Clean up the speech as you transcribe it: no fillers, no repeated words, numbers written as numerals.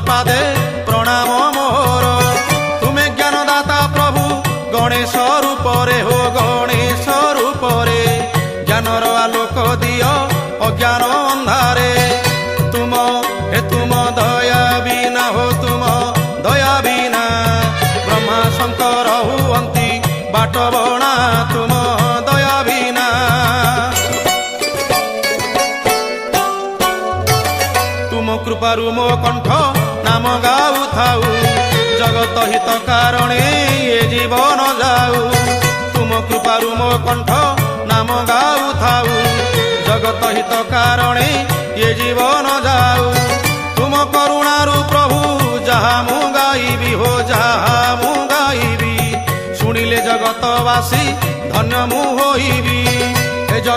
पादे प्रणाम मोर। तुमे ज्ञानदाता प्रभु गणेश रूप रे हो गणेश रूप रे ज्ञानर आलोक दियो अज्ञान अंधारे। तुम दया बिना हो तुम दया बिना ब्रह्मा शंकर हुअंती बाट बणा तुम दया बिना। तुम कृपारु मो कंठ नाम गाऊ थाऊ जगत हित कारणे ये जीवन जाऊ। तुम कृपारु मो कंठ नाम गाऊ थाऊ जगत हित कारणे ये जीवन जाऊ। तुम करुणारु प्रभु जहा मु गाइबी हो जहा मु गाइबी शुणिले जगतवासी धन्य मु होइबी।